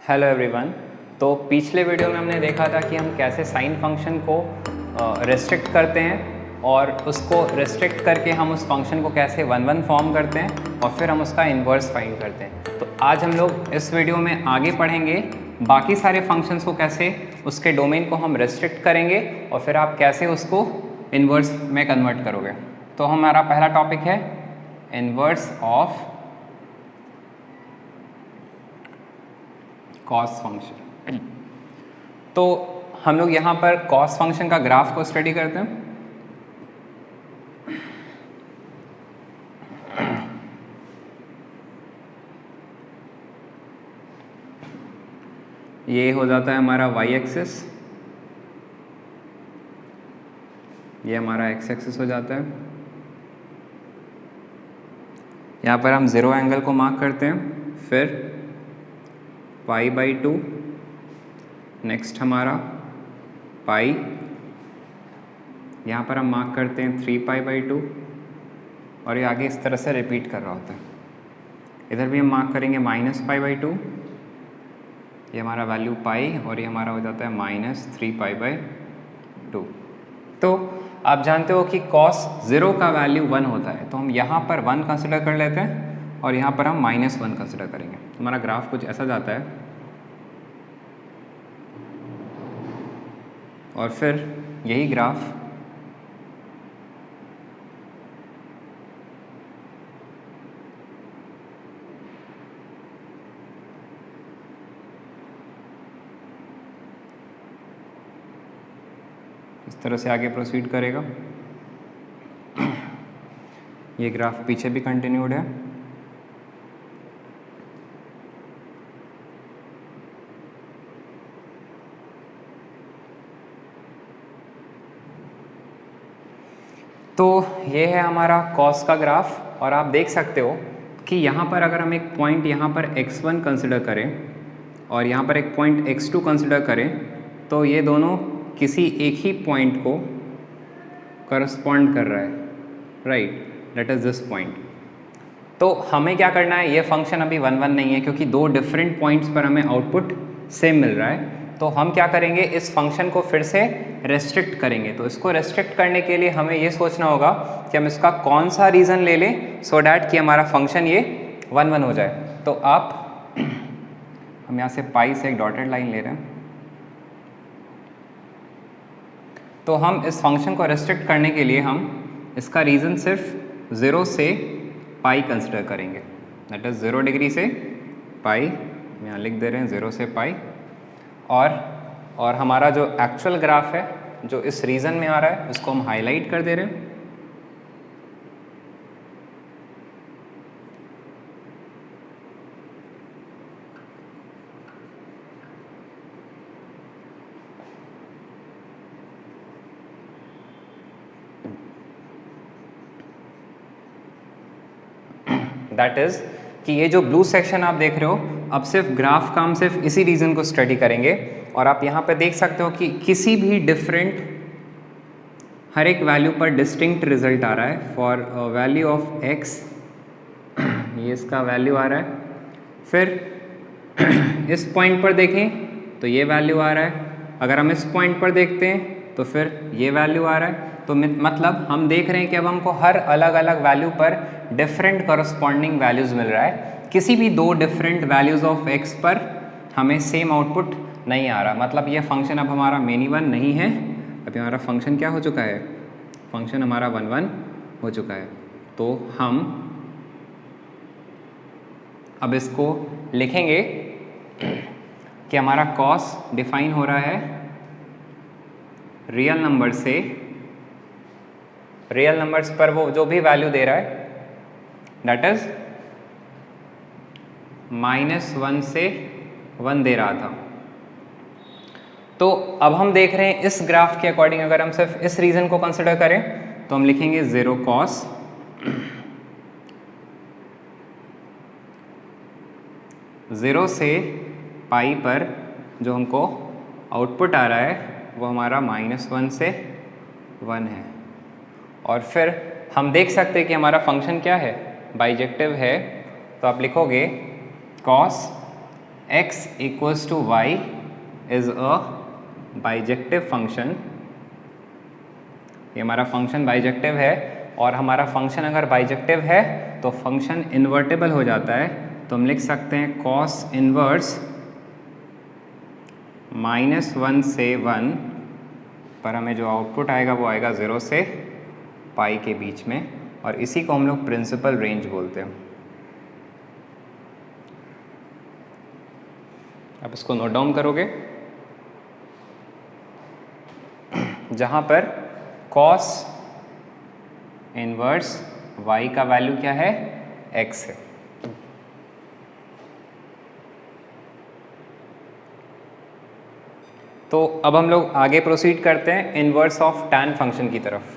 Hello everyone. तो पिछले video में हमने देखा था कि हम कैसे साइन फंक्शन को रेस्ट्रिक्ट करते हैं और उसको रेस्ट्रिक्ट करके हम उस फंक्शन को कैसे वन वन फॉर्म करते हैं और फिर हम उसका इन्वर्स फाइंड करते हैं। तो आज हम लोग इस वीडियो में आगे पढ़ेंगे बाकी सारे फंक्शंस को कैसे उसके डोमेन को हम रेस्ट्रिक्ट करेंगे और फिर आप कैसे उसको इन्वर्स में कन्वर्ट करोगे। तो हमारा पहला टॉपिक है इन्वर्स ऑफ कॉस फंक्शन। तो हम लोग यहाँ पर कॉस फंक्शन का ग्राफ को स्टडी करते हैं। ये हो जाता है हमारा y एक्सिस, ये हमारा x एक्सिस हो जाता है। यहाँ पर हम ज़ीरो एंगल को मार्क करते हैं, फिर π/2, नेक्स्ट हमारा पाई, यहाँ पर हम मार्क करते हैं 3π/2 और ये आगे इस तरह से रिपीट कर रहा होता है। इधर भी हम मार्क करेंगे -π/2, ये हमारा वैल्यू पाई और ये हमारा हो जाता है -3π/2। तो आप जानते हो कि cos 0 का वैल्यू 1 होता है, तो हम यहाँ पर 1 कंसिडर कर लेते हैं और यहाँ पर हम -1 कंसिडर करेंगे। हमारा ग्राफ कुछ ऐसा जाता है और फिर यही ग्राफ इस तरह से आगे प्रोसीड करेगा। ये ग्राफ पीछे भी कंटिन्यूड है। तो ये है हमारा कॉस का ग्राफ और आप देख सकते हो कि यहाँ पर अगर हम एक पॉइंट यहाँ पर x1 कंसिडर करें और यहाँ पर एक पॉइंट x2 कंसिडर करें तो ये दोनों किसी एक ही पॉइंट को करस्पॉन्ड कर रहा है, right, that is this point. तो हमें क्या करना है, ये फंक्शन अभी 1 1 नहीं है क्योंकि दो डिफरेंट पॉइंट्स पर हमें आउटपुट सेम मिल रहा है। तो हम क्या करेंगे, इस फंक्शन को फिर से रेस्ट्रिक्ट करेंगे। तो इसको रेस्ट्रिक्ट करने के लिए हमें ये सोचना होगा कि हम इसका कौन सा रीज़न ले लें सो डैट कि हमारा फंक्शन ये 1 1 हो जाए। तो आप हम यहाँ से पाई से एक डॉटेड लाइन ले रहे हैं। तो हम इस फंक्शन को रेस्ट्रिक्ट करने के लिए हम इसका रीज़न सिर्फ 0 से पाई कंसिडर करेंगे, दैट इज़ 0 डिग्री से पाई, यहाँ लिख दे रहे हैं 0 से पाई। और हमारा जो एक्चुअल ग्राफ है जो इस रीजन में आ रहा है उसको हम हाईलाइट कर दे रहे हैं। दैट इज कि ये जो ब्लू सेक्शन आप देख रहे हो, अब सिर्फ ग्राफ का हम सिर्फ इसी रीजन को स्टडी करेंगे। और आप यहाँ पे देख सकते हो कि किसी भी डिफरेंट हर एक वैल्यू पर डिस्टिंक्ट रिजल्ट आ रहा है। फॉर वैल्यू ऑफ x ये इसका वैल्यू आ रहा है, फिर इस पॉइंट पर देखें तो ये वैल्यू आ रहा है, अगर हम इस पॉइंट पर देखते हैं तो फिर ये वैल्यू आ रहा है। तो मतलब हम देख रहे हैं कि अब हमको हर अलग अलग वैल्यू पर डिफरेंट करस्पॉन्डिंग वैल्यूज़ मिल रहा है। किसी भी दो डिफरेंट वैल्यूज़ ऑफ x पर हमें सेम आउटपुट नहीं आ रहा। मतलब ये फंक्शन अब हमारा मेनी वन नहीं है, अभी हमारा फंक्शन क्या हो चुका है, फंक्शन हमारा 1 1 हो चुका है। तो हम अब इसको लिखेंगे कि हमारा कॉस डिफाइन हो रहा है रियल नंबर से, रियल नंबर्स पर वो जो भी वैल्यू दे रहा है दैट इज -1 से 1 दे रहा था। तो अब हम देख रहे हैं इस ग्राफ के अकॉर्डिंग अगर हम सिर्फ इस रीजन को कंसिडर करें तो हम लिखेंगे 0 cos 0 से पाई पर जो हमको आउटपुट आ रहा है वो हमारा -1 से 1 है। और फिर हम देख सकते हैं कि हमारा फंक्शन क्या है, बाइजेक्टिव है। तो आप लिखोगे cos x equals to y is a bijective function, ये हमारा फंक्शन बाइजेक्टिव है, और हमारा फंक्शन अगर बाइजेक्टिव है तो फंक्शन इन्वर्टेबल हो जाता है, तो हम लिख सकते हैं कॉस इनवर्स -1 से 1 पर हमें जो आउटपुट आएगा वो आएगा 0 से पाई के बीच में, और इसी को हम लोग प्रिंसिपल रेंज बोलते हैं। आप इसको नोट डाउन करोगे, जहाँ पर कॉस इनवर्स y का वैल्यू क्या है, x है। तो अब हम लोग आगे प्रोसीड करते हैं इनवर्स ऑफ tan फंक्शन की तरफ।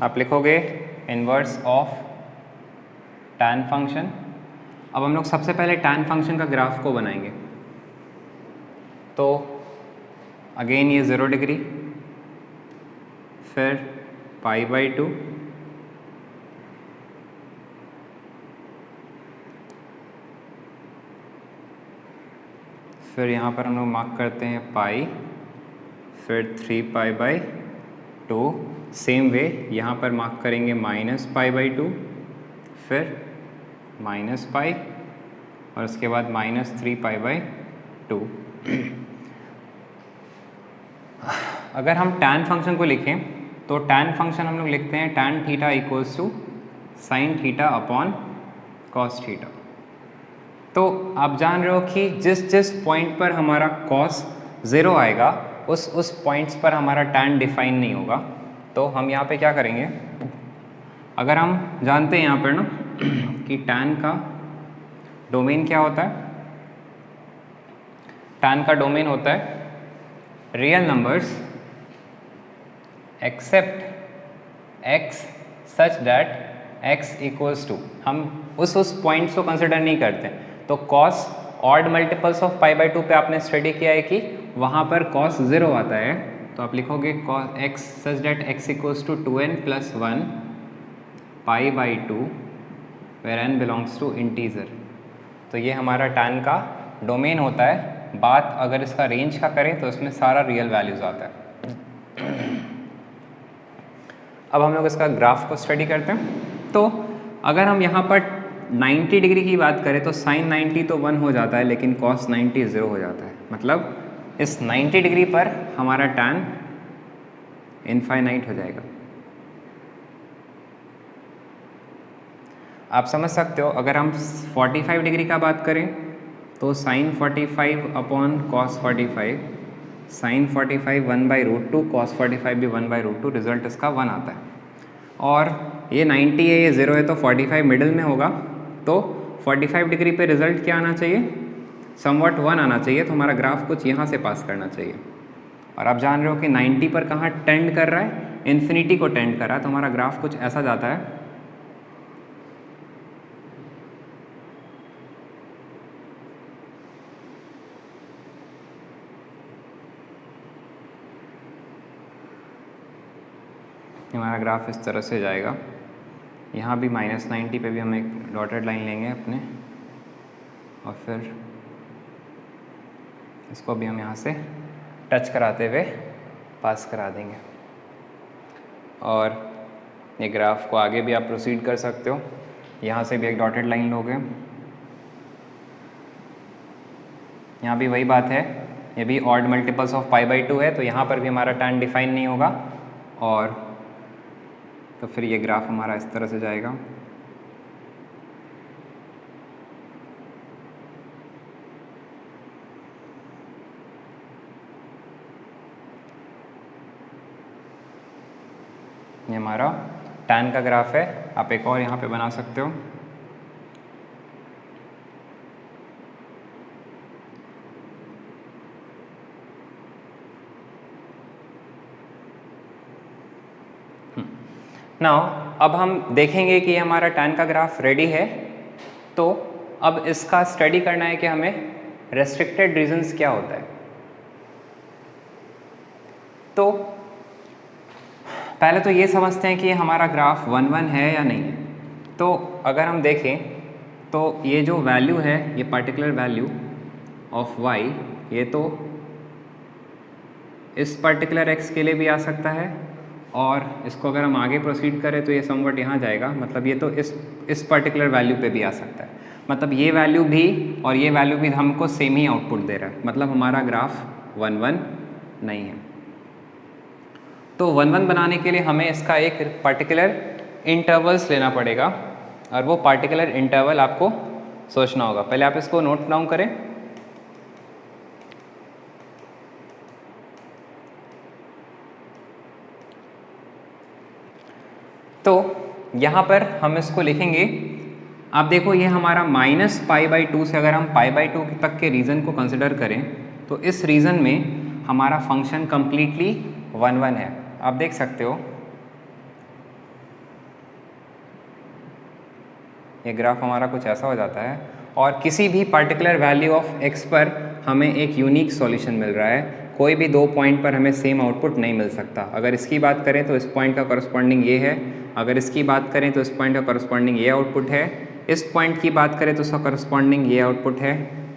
आप लिखोगे इनवर्स ऑफ tan फंक्शन। अब हम लोग सबसे पहले tan फंक्शन का ग्राफ को बनाएंगे, तो अगेन ये 0 डिग्री, फिर π/2, फिर यहाँ पर हम लोग मार्क करते हैं पाई, फिर 3π/2, सेम वे यहाँ पर मार्क करेंगे -π/2, फिर -π, और उसके बाद -3π/2। अगर हम tan फंक्शन को लिखें तो tan फंक्शन हम लोग लिखते हैं tan theta equals to sine theta upon cos theta. तो आप जान रहे हो कि जिस जिस पॉइंट पर हमारा cos 0 आएगा उस पॉइंट्स पर हमारा tan डिफाइन नहीं होगा। तो हम यहाँ पे क्या करेंगे, अगर हम जानते हैं यहाँ पर ना कि tan का डोमेन क्या होता है, tan का डोमेन होता है real numbers except x such that x equals to, हम उस पॉइंट्स को कंसिडर नहीं करते। तो cos ऑड मल्टीपल्स ऑफ π/2 पे आपने स्टडी किया है कि वहाँ पर cos 0 आता है, तो आप लिखोगे cos x such that x equals to 2n + 1 π/2 where n belongs to integer. तो ये हमारा tan का डोमेन होता है। बात अगर इसका रेंज का करें तो इसमें सारा रियल वैल्यूज आता है। अब हम लोग इसका ग्राफ को स्टडी करते हैं। तो अगर हम यहाँ पर 90 डिग्री की बात करें तो sin 90 तो 1 हो जाता है, लेकिन cos 90 0 हो जाता है। मतलब इस 90 डिग्री पर हमारा tan इनफाइनाइट हो जाएगा। आप समझ सकते हो, अगर हम 45 डिग्री का बात करें तो sin 45 upon cos 45, sin 45 1/√2, cos 45 भी 1/√2, रिजल्ट इसका 1 आता है। और ये 90 है, ये 0 है, तो 45 मिडिल में होगा, तो 45 डिग्री पे रिजल्ट क्या आना चाहिए, समवट 1 आना चाहिए। तो हमारा ग्राफ कुछ यहाँ से पास करना चाहिए। और आप जान रहे हो कि 90 पर कहाँ टेंड कर रहा है, इन्फिनिटी को टेंड कर रहा है, तो हमारा ग्राफ कुछ ऐसा जाता है। हमारा ग्राफ इस तरह से जाएगा। यहाँ भी -90 पे भी हम एक डॉटेड लाइन लेंगे अपने, और फिर इसको भी हम यहाँ से टच कराते हुए पास करा देंगे। और ये ग्राफ को आगे भी आप प्रोसीड कर सकते हो। यहाँ से भी एक डॉटेड लाइन लोगे, यहाँ भी वही बात है, ये भी ऑड मल्टीपल्स ऑफ π/2 है, तो यहाँ पर भी हमारा tan डिफाइन नहीं होगा। और तो फिर ये ग्राफ हमारा इस तरह से जाएगा। ये हमारा tan का ग्राफ है। आप एक और यहाँ पे बना सकते हो। नाउ अब हम देखेंगे कि हमारा tan का ग्राफ रेडी है। तो अब इसका स्टडी करना है कि हमें रेस्ट्रिक्टेड रीजन्स क्या होता है। तो पहले तो ये समझते हैं कि हमारा ग्राफ 1 1 है या नहीं है। तो अगर हम देखें तो ये जो वैल्यू है, ये पर्टिकुलर वैल्यू ऑफ y, ये तो इस पर्टिकुलर x के लिए भी आ सकता है, और इसको अगर हम आगे प्रोसीड करें तो ये समवट यहाँ जाएगा, मतलब ये तो इस पर्टिकुलर वैल्यू पे भी आ सकता है। मतलब ये वैल्यू भी और ये वैल्यू भी हमको सेम ही आउटपुट दे रहा है, मतलब हमारा ग्राफ 1 1 नहीं है। तो 1 1 बनाने के लिए हमें इसका एक पर्टिकुलर इंटरवल्स लेना पड़ेगा, और वो पर्टिकुलर इंटरवल आपको सोचना होगा। पहले आप इसको नोट डाउन करें। तो यहाँ पर हम इसको लिखेंगे, आप देखो ये हमारा -π/2 से अगर हम π/2 तक के रीजन को कंसिडर करें तो इस रीजन में हमारा फंक्शन कंप्लीटली 1 1 है। आप देख सकते हो ये ग्राफ हमारा कुछ ऐसा हो जाता है, और किसी भी पर्टिकुलर वैल्यू ऑफ x पर हमें एक यूनिक सॉल्यूशन मिल रहा है। कोई भी दो पॉइंट पर हमें सेम आउटपुट नहीं मिल सकता। अगर इसकी बात करें तो इस पॉइंट का करस्पॉन्डिंग ये है, अगर इसकी बात करें तो इस पॉइंट का करस्पॉन्डिंग ये आउटपुट है, इस पॉइंट की बात करें तो उसका करस्पॉन्डिंग ये आउटपुट है।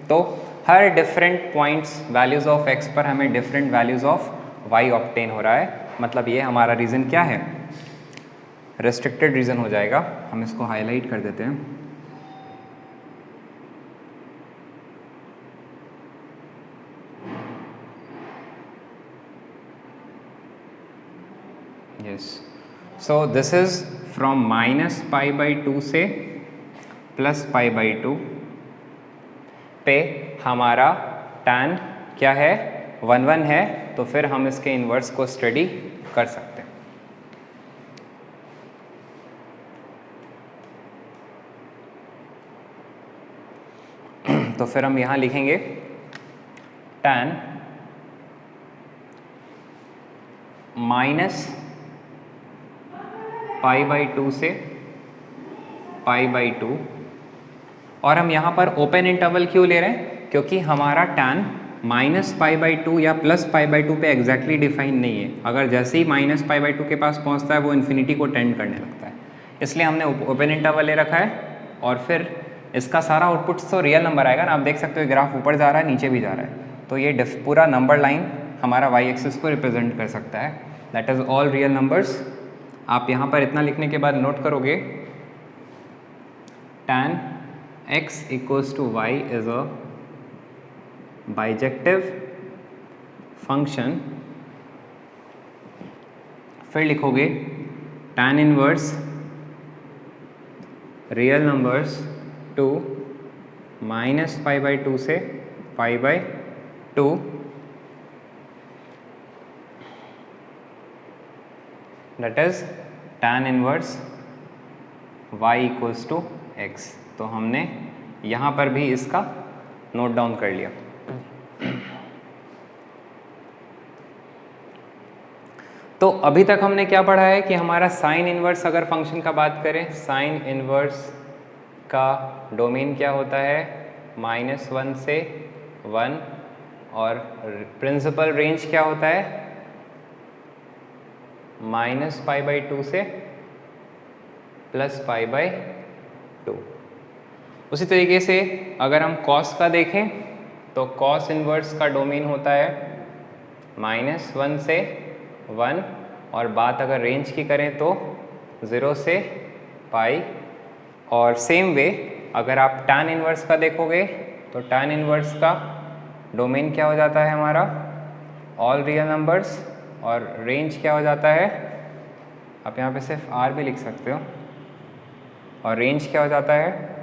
तो हर different points values of x पर हमें different values of y obtain हो रहा है। मतलब ये हमारा रीज़न क्या है, रेस्ट्रिक्टेड रीजन हो जाएगा। हम इसको हाईलाइट कर देते हैं। Yes, so this is from -π/2 से +π/2 पे हमारा tan क्या है, 1 1 है। तो फिर हम इसके इन्वर्स को स्टडी कर सकते हैं। तो फिर हम यहाँ लिखेंगे tan -π/2 से π/2, और हम यहाँ पर ओपन इंटरवल क्यों ले रहे हैं, क्योंकि हमारा tan -π/2 या +π/2 पे एग्जैक्टली डिफाइन नहीं है। अगर जैसे ही -π/2 के पास पहुँचता है वो इन्फिनिटी को टेंड करने लगता है, इसलिए हमने ओपन इंटरवल ले रखा है। और फिर इसका सारा आउटपुट तो रियल नंबर आएगा ना। आप देख सकते हो ग्राफ ऊपर जा रहा है, नीचे भी जा रहा है। तो ये पूरा नंबर लाइन हमारा y एक्सिस को रिप्रेजेंट कर सकता है, that is all real numbers. आप यहाँ पर इतना लिखने के बाद नोट करोगे tan x = y is a bijective function. फिर लिखोगे tan inverse real numbers to -π/2 से π/2, that is tan inverse y = x। तो हमने यहाँ पर भी इसका नोट डाउन कर लिया। तो अभी तक हमने क्या पढ़ा है कि हमारा साइन इनवर्स, अगर फंक्शन का बात करें, साइन इनवर्स का डोमेन क्या होता है, -1 से 1, और प्रिंसिपल रेंज क्या होता है, -π/2 से +π/2। उसी तरीके से अगर हम कॉस का देखें तो कॉस इनवर्स का डोमेन होता है -1 से 1, और बात अगर रेंज की करें तो 0 से पाई। और सेम वे अगर आप tan इनवर्स का देखोगे तो tan इनवर्स का डोमेन क्या हो जाता है हमारा, ऑल रियल नंबर्स, और रेंज क्या हो जाता है, आप यहाँ पे सिर्फ r भी लिख सकते हो, और रेंज क्या हो जाता है,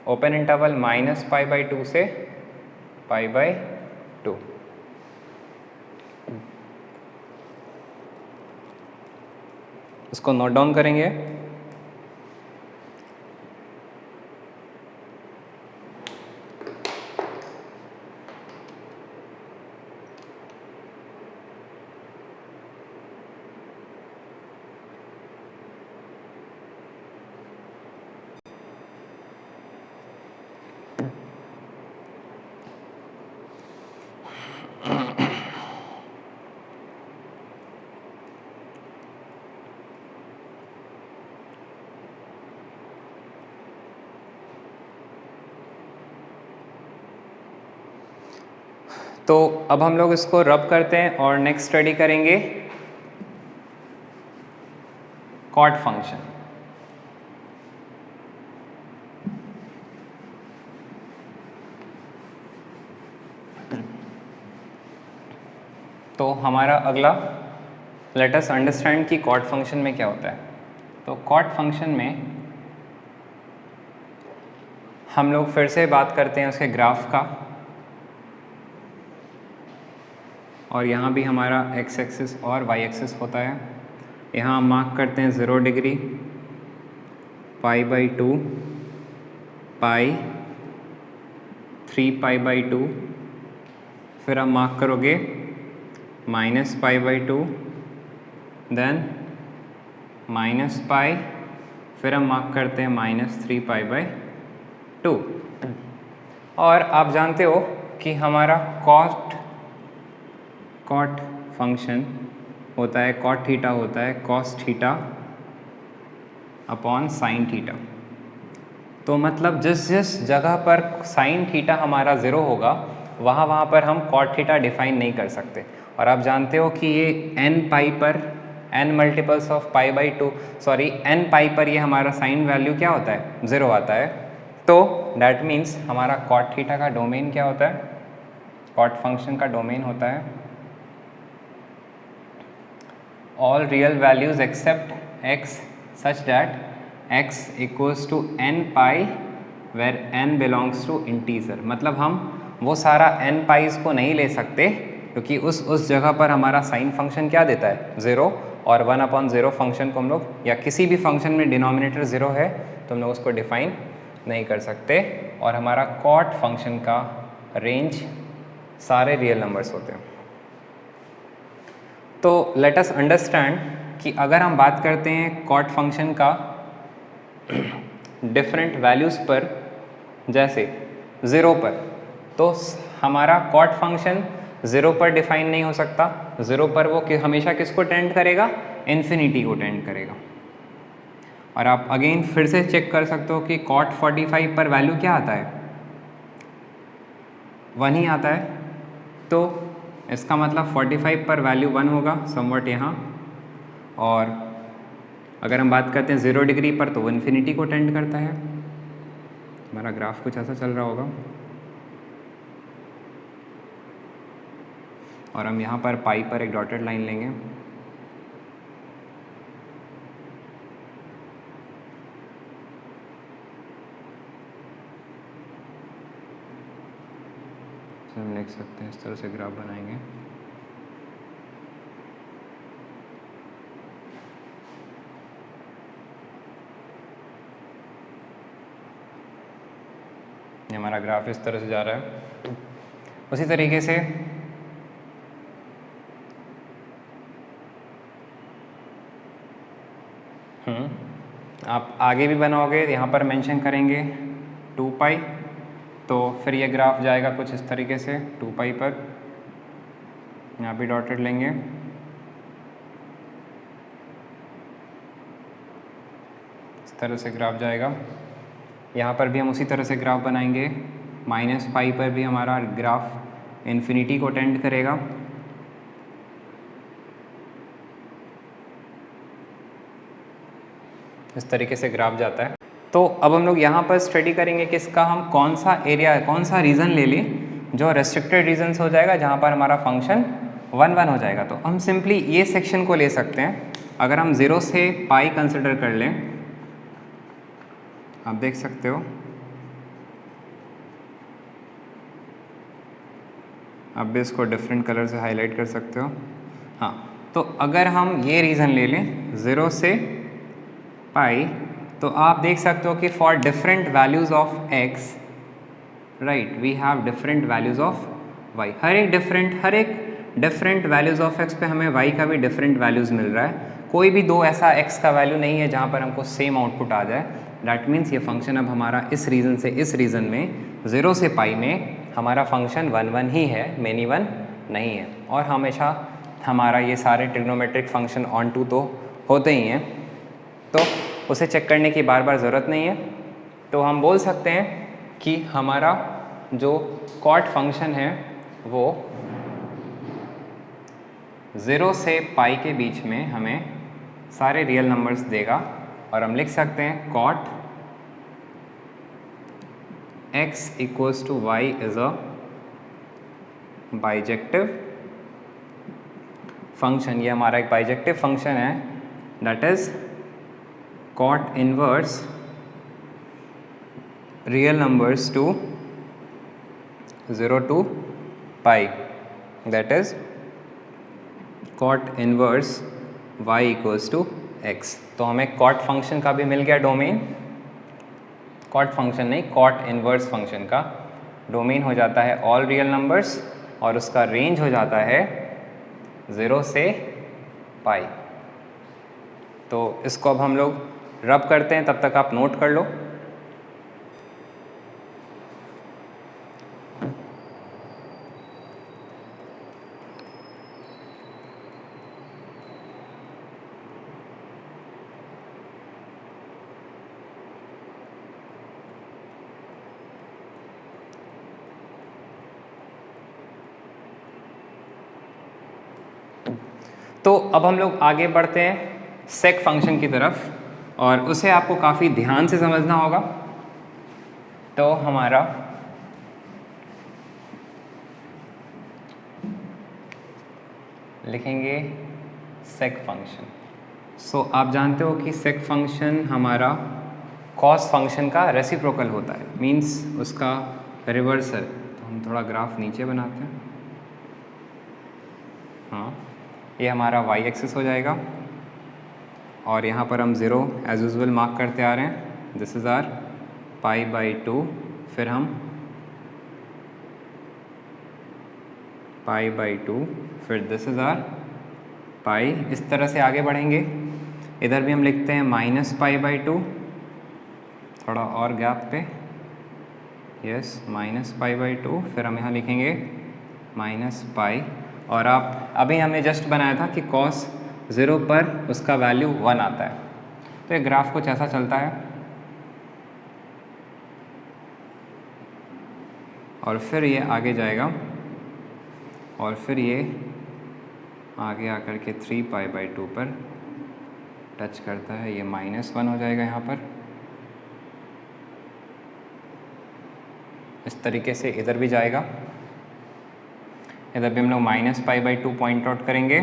ओपन इंटरवल -π/2 से π/2। इसको नोट डाउन करेंगे। तो अब हम लोग इसको रब करते हैं और नेक्स्ट स्टडी करेंगे कॉट फंक्शन। तो हमारा अगला लेट अस अंडरस्टैंड कि कॉट फंक्शन में क्या होता है। तो कॉट फंक्शन में हम लोग फिर से बात करते हैं उसके ग्राफ का, और यहाँ भी हमारा x एक्सिस और y एक्सिस होता है। यहाँ हम मार्क करते हैं 0 डिग्री, π/2, पाई, 3π/2, फिर आप मार्क करोगे -π/2, देन -π, फिर हम मार्क करते हैं -3π/2। और आप जानते हो कि हमारा कॉट फंक्शन होता है, कॉट थीटा होता है cos theta upon sine theta. तो मतलब जिस जिस जगह पर साइन थीटा हमारा 0 होगा वहाँ पर हम कॉट थीटा डिफाइन नहीं कर सकते। और आप जानते हो कि ये n पर n multiples of π/2 sorry n पर ये हमारा साइन वैल्यू क्या होता है, 0 आता है। तो डैट मीन्स हमारा कॉट थीटा का डोमेन क्या होता है, कॉट फंक्शन का डोमेन होता है all real values except x such that x equals to n pi where n belongs to integer। मतलब हम वो सारा n पाइज को नहीं ले सकते क्योंकि उस जगह पर हमारा साइन फंक्शन क्या देता है, 0, और 1/0 फंक्शन को हम लोग, या किसी भी फंक्शन में डिनोमिनेटर 0 है तो हम लोग उसको डिफाइन नहीं कर सकते। और हमारा कॉट फंक्शन का रेंज सारे रियल नंबर्स होते हैं। तो लेट अस अंडरस्टैंड कि अगर हम बात करते हैं कॉट फंक्शन का डिफरेंट वैल्यूज़ पर, जैसे 0 पर, तो हमारा कॉट फंक्शन 0 पर डिफाइन नहीं हो सकता। 0 पर वो हमेशा किसको टेंड करेगा, इन्फिनिटी को टेंड करेगा। और आप अगेन फिर से चेक कर सकते हो कि कॉट 45 पर वैल्यू क्या आता है, 1 ही आता है। तो इसका मतलब 45 पर वैल्यू 1 होगा समवट यहाँ। और अगर हम बात करते हैं 0 डिग्री पर तो वो इन्फिनिटी को टेंड करता है। हमारा ग्राफ कुछ ऐसा चल रहा होगा। और हम यहाँ पर पाई पर एक डॉटेड लाइन लेंगे। हम लिख सकते हैं, इस तरह से ग्राफ बनाएंगे। ये हमारा ग्राफ इस तरह से जा रहा है। उसी तरीके से आप आगे भी बनाओगे, यहाँ पर मेंशन करेंगे 2 पाई, तो फिर ये ग्राफ जाएगा कुछ इस तरीके से 2 पाई पर। यहाँ भी डॉटेड लेंगे। इस तरह से ग्राफ जाएगा। यहाँ पर भी हम उसी तरह से ग्राफ बनाएंगे। -पाई पर भी हमारा ग्राफ इन्फिनिटी को टेंड करेगा। इस तरीके से ग्राफ जाता है। तो अब हम लोग यहाँ पर स्टडी करेंगे कि इसका हम कौन सा एरिया, कौन सा रीज़न ले लें जो रेस्ट्रिक्टेड रीजन्स हो जाएगा, जहाँ पर हमारा फंक्शन 1 हो जाएगा। तो हम सिंपली ये सेक्शन को ले सकते हैं। अगर हम 0 से पाई कंसिडर कर लें, आप देख सकते हो, आप भी इसको डिफरेंट कलर से हाईलाइट कर सकते हो। हाँ, तो अगर हम ये रीज़न ले लें 0 से पाई, तो आप देख सकते हो कि for different values of x, right, we have different values of y। हर एक डिफरेंट वैल्यूज़ ऑफ x पे हमें y का भी डिफरेंट वैल्यूज़ मिल रहा है। कोई भी दो ऐसा x का वैल्यू नहीं है जहाँ पर हमको सेम आउटपुट आ जाए। डैट मीन्स ये फंक्शन अब हमारा इस रीज़न से इस रीज़न में 0 से पाई में हमारा फंक्शन 1 ही है, मेनी 1 नहीं है। और हमेशा हमारा ये सारे ट्रिग्नोमेट्रिक फंक्शन ऑन टू तो होते ही हैं, तो उसे चेक करने की बार बार ज़रूरत नहीं है। तो हम बोल सकते हैं कि हमारा जो कॉट फंक्शन है वो 0 से पाई के बीच में हमें सारे रियल नंबर्स देगा और हम लिख सकते हैं cot x equals to y is a bijective function. ये हमारा एक बाइजेक्टिव फंक्शन है, that is cot inverse real numbers to 0 to pi, that is cot inverse y equals to x। तो हमें cot फंक्शन का भी मिल गया डोमेन, cot फंक्शन नहीं, cot इनवर्स फंक्शन का डोमेन हो जाता है ऑल रियल नंबर्स और उसका रेंज हो जाता है 0 से पाई। तो इसको अब हम लोग रब करते हैं, तब तक आप नोट कर लो। तो अब हम लोग आगे बढ़ते हैं सेक फंक्शन की तरफ और उसे आपको काफ़ी ध्यान से समझना होगा। तो हमारा लिखेंगे सेक फंक्शन। सो आप जानते हो कि सेक फंक्शन हमारा कॉस फंक्शन का रेसिप्रोकल होता है, मींस उसका रिवर्सल। तो हम थोड़ा ग्राफ नीचे बनाते हैं। हाँ, ये हमारा y एक्सिस हो जाएगा और यहाँ पर हम 0 एज यूजुअल मार्क करते आ रहे हैं। दिस इज़ आर π/2, फिर हम π/2, फिर दिस इज़ आर पाई। इस तरह से आगे बढ़ेंगे। इधर भी हम लिखते हैं -π/2, थोड़ा और गैप पे, यस -π/2, फिर हम यहाँ लिखेंगे -π। और आप अभी हमने जस्ट बनाया था कि cos 0 पर उसका वैल्यू 1 आता है। तो ये ग्राफ कुछ ऐसा चलता है और फिर ये आगे जाएगा और फिर ये आगे आकर के 3π/2 पर टच करता है। ये -1 हो जाएगा यहाँ पर। इस तरीके से इधर भी जाएगा, इधर भी हम लोग -π/2 पॉइंट आउट करेंगे।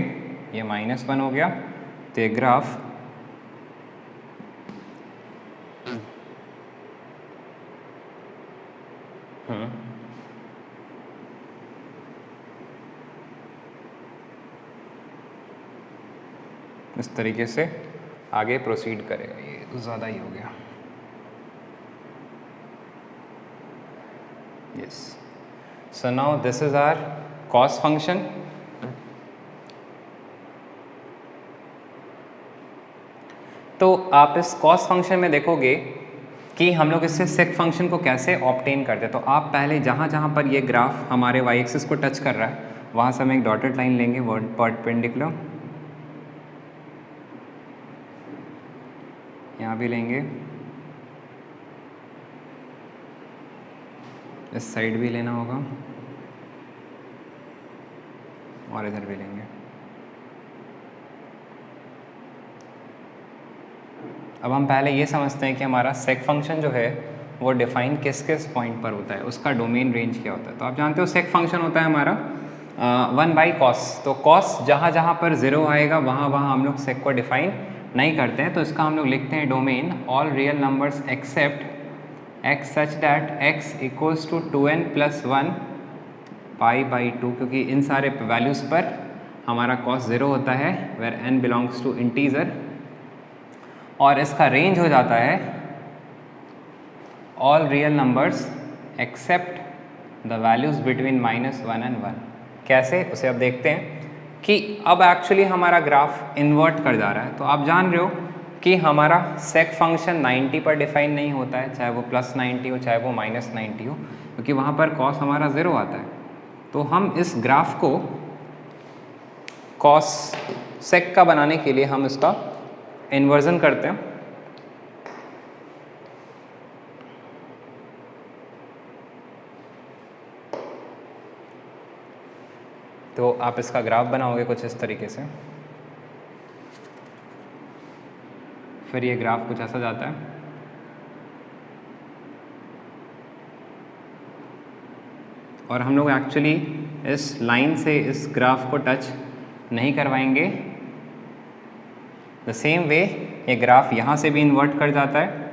ये -1 हो गया। तो ये ग्राफ इस तरीके से आगे प्रोसीड करेगा। ये तो ज़्यादा ही हो गया। Yes, so now this is our cos function. तो आप इस कॉस फंक्शन में देखोगे कि हम लोग इससे सेक फंक्शन को कैसे ऑब्टेन करते हैं। तो आप पहले जहाँ जहाँ पर ये ग्राफ हमारे वाई एक्सिस को टच कर रहा है वहाँ से हम एक डॉटेड लाइन लेंगे, परपेंडिकुलर, यहाँ भी लेंगे, इस साइड भी लेना होगा और इधर भी लेंगे। अब हम पहले ये समझते हैं कि हमारा सेक फंक्शन जो है वो डिफाइन किस किस पॉइंट पर होता है, उसका डोमेन रेंज क्या होता है। तो आप जानते हो सेक फंक्शन होता है हमारा 1/cos। तो cos जहाँ जहाँ पर 0 आएगा वहाँ वहाँ हम लोग सेक को डिफाइन नहीं करते हैं। तो इसका हम लोग लिखते हैं domain all real numbers except x such that x equals to 2n + 1 π/2, क्योंकि इन सारे वैल्यूज़ पर हमारा cos 0 होता है where n belongs to integer. और इसका रेंज हो जाता है all real numbers except the values between -1 and 1। कैसे, उसे अब देखते हैं कि अब एक्चुअली हमारा ग्राफ इन्वर्ट कर जा रहा है। तो आप जान रहे हो कि हमारा सेक फंक्शन 90 पर डिफाइन नहीं होता है, चाहे वो +90 हो चाहे वो -90 हो, क्योंकि वहाँ पर cos हमारा 0 आता है। तो हम इस ग्राफ को cos सेक का बनाने के लिए हम इसका इन्वर्जन करते हैं। तो आप इसका ग्राफ बनाओगे कुछ इस तरीके से, फिर ये ग्राफ कुछ ऐसा जाता है। और हम लोग एक्चुअली इस लाइन से इस ग्राफ को टच नहीं करवाएंगे। द सेम वे ये ग्राफ यहाँ से भी इन्वर्ट कर जाता है,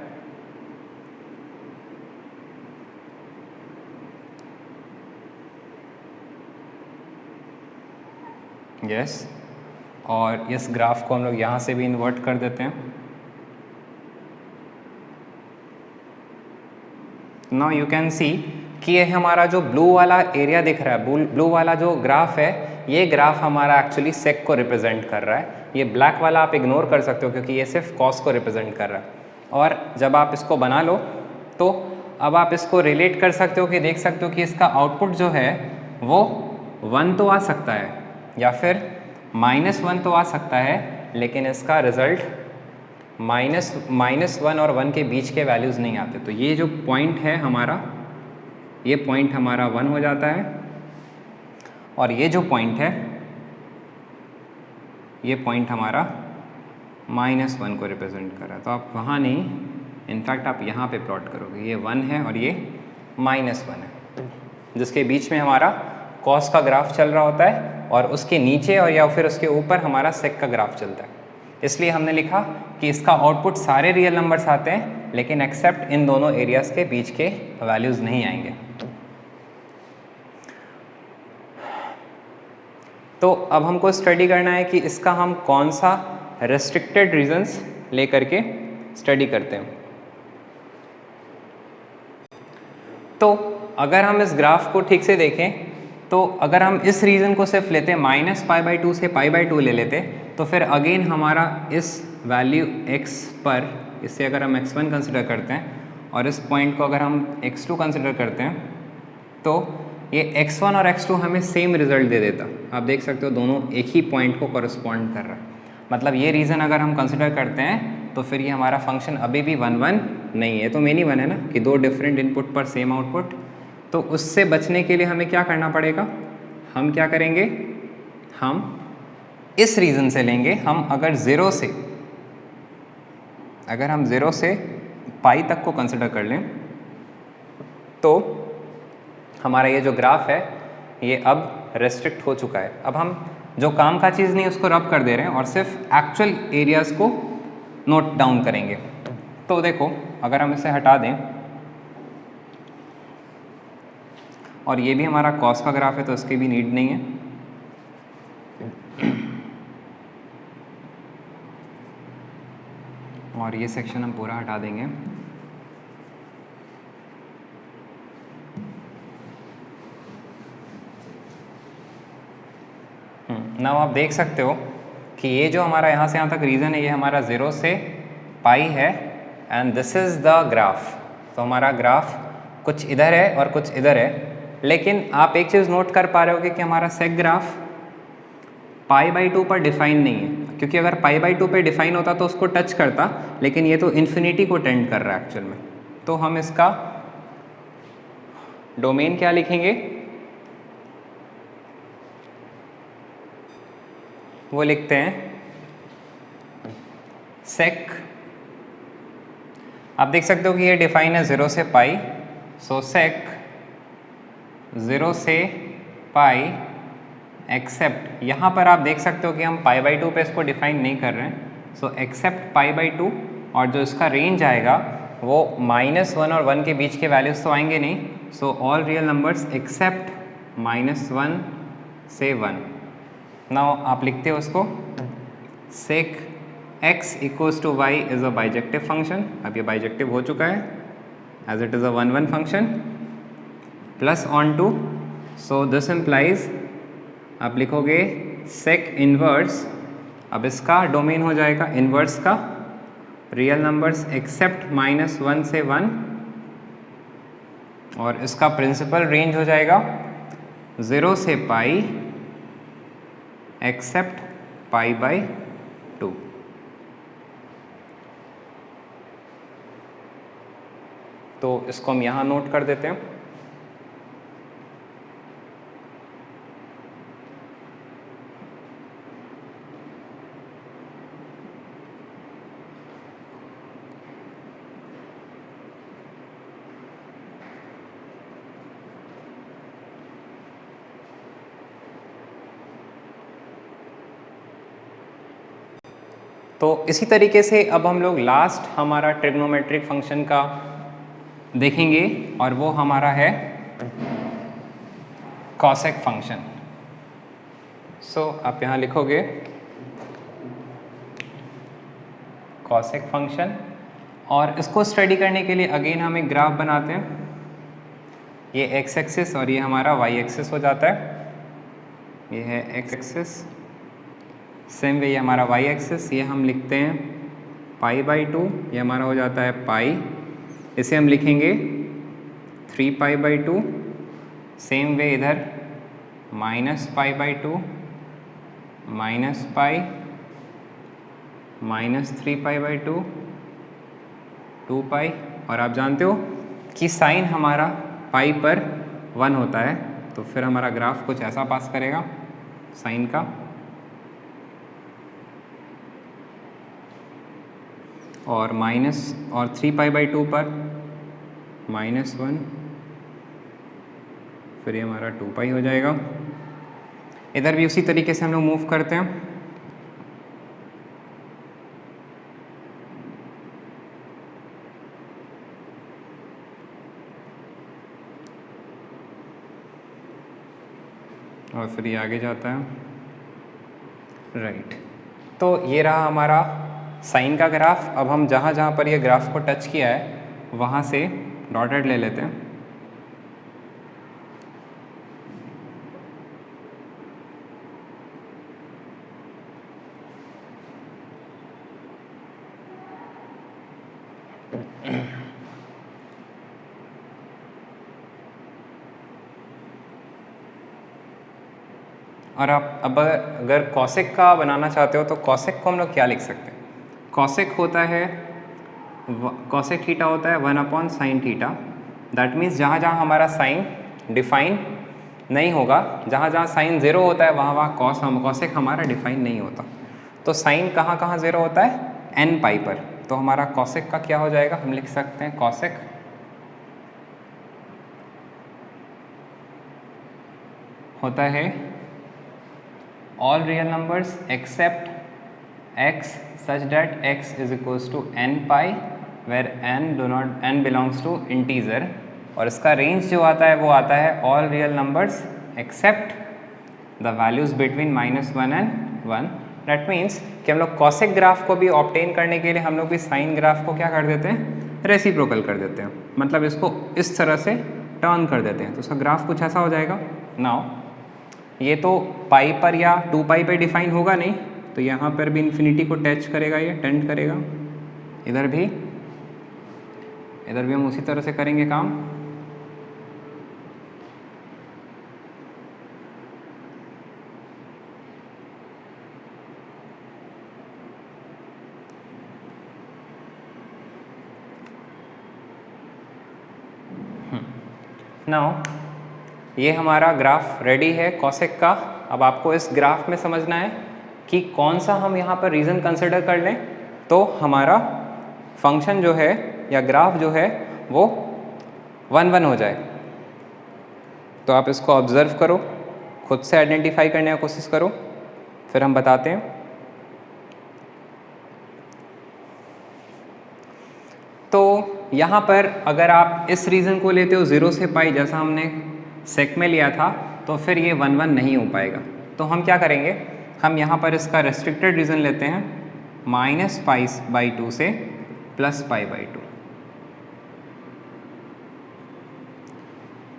यस और इस ग्राफ को हम लोग यहाँ से भी इन्वर्ट कर देते हैं। नाउ यू कैन सी कि ये हमारा जो ब्लू वाला एरिया दिख रहा है, ब्लू वाला जो ग्राफ है, ये ग्राफ हमारा एक्चुअली सेक को रिप्रेजेंट कर रहा है। ये ब्लैक वाला आप इग्नोर कर सकते हो क्योंकि ये सिर्फ कॉस को रिप्रेजेंट कर रहा है। और जब आप इसको बना लो तो अब आप इसको रिलेट कर सकते हो कि देख सकते हो कि इसका आउटपुट जो है वो 1 तो आ सकता है या फिर -1 तो आ सकता है, लेकिन इसका रिजल्ट -1 और 1 के बीच के वैल्यूज़ नहीं आते। तो ये जो पॉइंट है हमारा, ये पॉइंट हमारा 1 हो जाता है और ये जो पॉइंट है ये पॉइंट हमारा -1 को रिप्रेजेंट कर रहा है। तो आप वहाँ नहीं, इनफैक्ट आप यहाँ पे प्लॉट करोगे, ये 1 है और ये -1 है, जिसके बीच में हमारा कॉस का ग्राफ चल रहा होता है और उसके नीचे और या फिर उसके ऊपर हमारा सेक का ग्राफ चलता है। इसलिए हमने लिखा कि इसका आउटपुट सारे रियल नंबर्स आते हैं, लेकिन एक्सेप्ट इन दोनों एरियाज़ के बीच के वैल्यूज़ नहीं आएंगे। तो अब हमको स्टडी करना है कि इसका हम कौन सा रेस्ट्रिक्टेड रीजंस लेकर के स्टडी करते हैं। तो अगर हम इस ग्राफ को ठीक से देखें तो अगर हम इस रीजन को सिर्फ लेते -π/2 से π/2 ले लेते तो फिर अगेन हमारा इस वैल्यू x पर, इससे अगर हम x1 कंसिडर करते हैं और इस पॉइंट को अगर हम x2 कंसिडर करते हैं तो ये x1 और x2 हमें सेम रिजल्ट दे देता। आप देख सकते हो दोनों एक ही पॉइंट को कॉरस्पॉन्ड कर रहा है। मतलब ये रीज़न अगर हम कंसिडर करते हैं तो फिर ये हमारा फंक्शन अभी भी 1 1 नहीं है। तो मेनी वन है ना कि दो डिफरेंट इनपुट पर सेम आउटपुट। तो उससे बचने के लिए हमें क्या करना पड़ेगा, हम क्या करेंगे, हम इस रीज़न से लेंगे। हम अगर ज़ीरो से पाई तक को कंसिडर कर लें तो हमारा ये जो ग्राफ है ये अब रेस्ट्रिक्ट हो चुका है। अब हम जो काम का चीज़ नहीं उसको रब कर दे रहे हैं और सिर्फ एक्चुअल एरियाज़ को नोट डाउन करेंगे। तो देखो अगर हम इसे हटा दें और ये भी हमारा कॉस का ग्राफ है तो इसकी भी नीड नहीं है। और ये सेक्शन हम पूरा हटा देंगे। नाउ आप देख सकते हो कि ये जो हमारा यहाँ से यहाँ तक रीज़न है ये हमारा 0 से पाई है and this is the graph. तो हमारा ग्राफ कुछ इधर है और कुछ इधर है। लेकिन आप एक चीज़ नोट कर पा रहे होगे कि हमारा सेक ग्राफ π/2 पर डिफाइन नहीं है, क्योंकि अगर π/2 पे डिफाइन होता तो उसको टच करता, लेकिन ये तो इन्फिनिटी को टेंड कर रहा है एक्चुअल में। तो हम इसका डोमेन क्या लिखेंगे, वो लिखते हैं सेक। आप देख सकते हो कि ये डिफाइन है 0 से पाई, सो सेक 0 से पाई एक्सेप्ट, यहाँ पर आप देख सकते हो कि हम π/2 पे इसको डिफाइन नहीं कर रहे हैं। सो एक्सेप्ट π/2 और जो इसका रेंज आएगा वो -1 और 1 के बीच के वैल्यूज़ तो आएंगे नहीं। So all real numbers except -1 से 1। नाउ आप लिखते हो उसको sec x equals to y is a bijective function. अब ये बाइजेक्टिव हो चुका है as it is a 1 1 function plus onto, so this implies आप लिखोगे सेक इनवर्स। अब इसका डोमेन हो जाएगा इनवर्स का रियल नंबर्स एक्सेप्ट -1 से 1 और इसका प्रिंसिपल रेंज हो जाएगा 0 से पाई एक्सेप्ट π/2। तो इसको हम यहाँ नोट कर देते हैं। तो इसी तरीके से अब हम लोग लास्ट हमारा ट्रिग्नोमेट्रिक फंक्शन का देखेंगे और वो हमारा है कॉसेक फंक्शन। सो आप यहाँ लिखोगे कॉसेक फंक्शन, और इसको स्टडी करने के लिए अगेन हम एक ग्राफ बनाते हैं। ये एक्स एक्सिस और ये हमारा वाई एक्सिस हो जाता है। ये है एक्स एक्सिस, सेम वे ये हमारा वाई एक्सिस, ये हम लिखते हैं π/2, ये हमारा हो जाता है पाई। इसे हम लिखेंगे 3π/2। सेम वे इधर -π/2 -π -3π/2 2π, और आप जानते हो कि साइन हमारा पाई पर 1 होता है, तो फिर हमारा ग्राफ कुछ ऐसा पास करेगा साइन का। और और 3π/2 पर -1, फिर ये हमारा 2π हो जाएगा। इधर भी उसी तरीके से हम लोग मूव करते हैं। और फिर ये आगे जाता है, राइट। तो ये रहा हमारा साइन का ग्राफ। अब हम जहाँ जहाँ पर ये ग्राफ को टच किया है वहाँ से डॉटेड ले लेते हैं। और आप अब अगर कॉसेक का बनाना चाहते हो तो कॉसेक को हम लोग क्या लिख सकते हैं? कॉसेक होता है, कॉसेक थीटा होता है 1/sin थीटा। दैट मीन्स जहाँ जहाँ हमारा साइन डिफाइन नहीं होगा, जहाँ जहाँ साइन 0 होता है वहाँ वहाँ कॉसेक हमारा डिफाइन नहीं होता। तो साइन कहाँ कहाँ 0 होता है? n π पर। तो हमारा कॉसेक का क्या हो जाएगा? हम लिख सकते हैं कॉसेक होता है all real numbers except x such that x is equals to n π where n belongs to integer, और इसका रेंज जो आता है वो आता है all real numbers except the values between -1 and 1। That means कि हम लोग कॉसेक ग्राफ को भी ऑब्टेन करने के लिए हम लोग भी साइन ग्राफ को क्या कर देते हैं? रेसिप्रोकल कर देते हैं, मतलब इसको इस तरह से टर्न कर देते हैं। तो उसका ग्राफ कुछ ऐसा हो जाएगा। नाउ ये तो पाई पर या 2π पे डिफाइन होगा नहीं, तो यहाँ पर भी इन्फिनिटी को टच करेगा, ये टेंड करेगा। इधर भी हम उसी तरह से करेंगे काम। नाउ ये हमारा ग्राफ रेडी है कॉसेक का। अब आपको इस ग्राफ में समझना है कि कौन सा हम यहाँ पर रीज़न कंसिडर कर लें तो हमारा फंक्शन जो है या ग्राफ जो है वो 1 हो जाए। तो आप इसको ऑब्जर्व करो, खुद से आइडेंटिफाई करने की कोशिश करो, फिर हम बताते हैं। तो यहाँ पर अगर आप इस रीज़न को लेते हो 0 से π जैसा हमने सेक में लिया था, तो फिर ये 1 नहीं हो पाएगा। तो हम क्या करेंगे? हम यहाँ पर इसका रेस्ट्रिक्टेड रीज़न लेते हैं -π/2 से +π/2।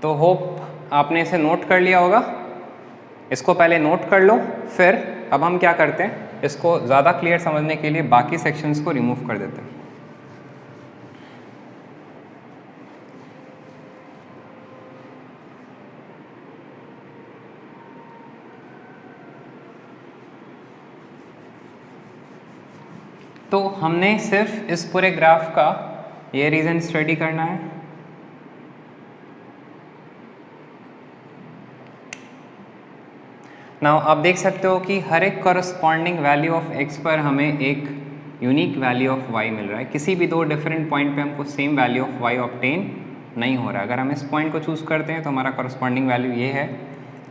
तो होप आपने इसे नोट कर लिया होगा। इसको पहले नोट कर लो, फिर अब हम क्या करते हैं, इसको ज़्यादा क्लियर समझने के लिए बाकी सेक्शंस को रिमूव कर देते हैं। तो हमने सिर्फ इस पूरे ग्राफ का ये रीज़न स्टडी करना है। नाउ आप देख सकते हो कि हर एक कॉरस्पॉन्डिंग वैल्यू ऑफ x पर हमें एक यूनिक वैल्यू ऑफ y मिल रहा है। किसी भी दो डिफरेंट पॉइंट पे हमको same value of y obtain नहीं हो रहा है। अगर हम इस पॉइंट को चूज़ करते हैं तो हमारा कॉरस्पॉन्डिंग वैल्यू ये है,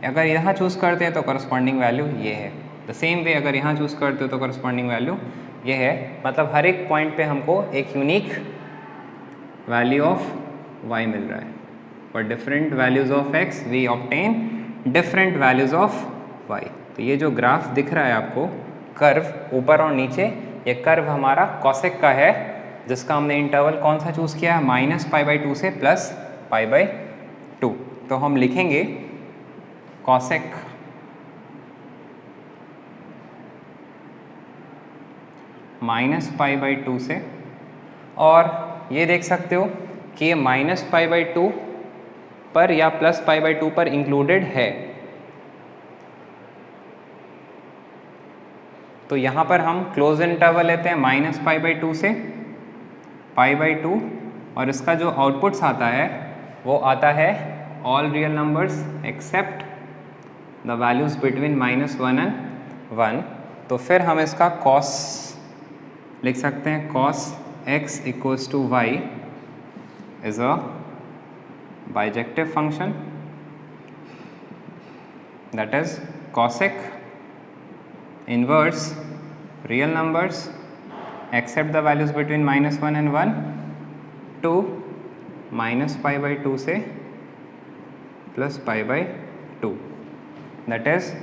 अगर यहाँ चूज़ करते हैं तो कॉरस्पॉन्डिंग वैल्यू ये है। द सेम वे अगर यहाँ चूज़ करते हो तो कॉरस्पॉन्डिंग वैल्यू ये है, मतलब हर एक पॉइंट पे हमको एक यूनिक वैल्यू ऑफ y मिल रहा है। For different values of x we obtain different values of y। तो ये जो ग्राफ दिख रहा है आपको, कर्व ऊपर और नीचे, ये कर्व हमारा कॉसेक का है, जिसका हमने इंटरवल कौन सा चूज़ किया है, -π/2 से +π/2। तो हम लिखेंगे कॉसेक -π/2 से, और ये देख सकते हो कि ये -π/2 पर या +π/2 पर इंक्लूडेड है। तो यहाँ पर हम क्लोज इंटरवल लेते हैं -π/2 से π/2, और इसका जो आउटपुट्स आता है वो आता है all real numbers except the values between -1 and 1। तो फिर हम इसका कॉस लिख सकते हैं, cos x equals to y is a bijective function, that is cosec inverse real numbers except the values between -1 and 1 to -π/2 से +π/2, that is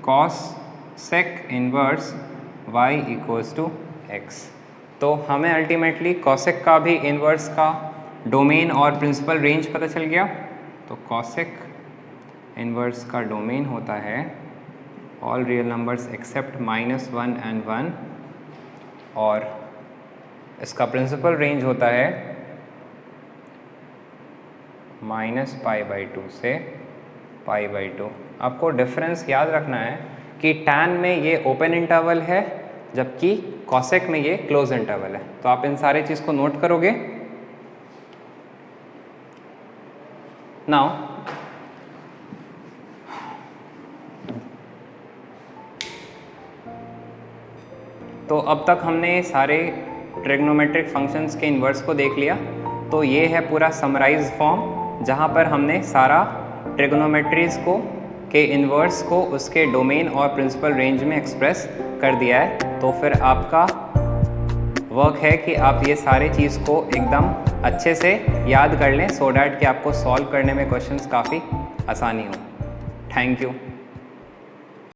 cosec inverse y equals to x। तो हमें अल्टीमेटली कॉसेक का भी inverse का domain और principal range पता चल गया। तो कॉसेक इन्वर्स का डोमेन होता है all real numbers except -1 and 1, और इसका प्रिंसिपल रेंज होता है -π/2 से π/2। आपको डिफरेंस याद रखना है कि tan में ये ओपन इंटरवल है, जबकि कॉसेक में ये क्लोज इंटरवल है। तो आप इन सारे चीज़ को नोट करोगे। नाउ तो अब तक हमने सारे ट्रिग्नोमेट्रिक फंक्शंस के इन्वर्स को देख लिया। तो ये है पूरा समराइज फॉर्म, जहाँ पर हमने सारा ट्रिग्नोमेट्रीज को के इन्वर्स को उसके डोमेन और प्रिंसिपल रेंज में एक्सप्रेस कर दिया है। तो फिर आपका वर्क है कि आप ये सारे चीज़ को एकदम अच्छे से याद कर लें, सो डैट कि आपको सॉल्व करने में क्वेश्चंस काफ़ी आसानी हो। Thank you.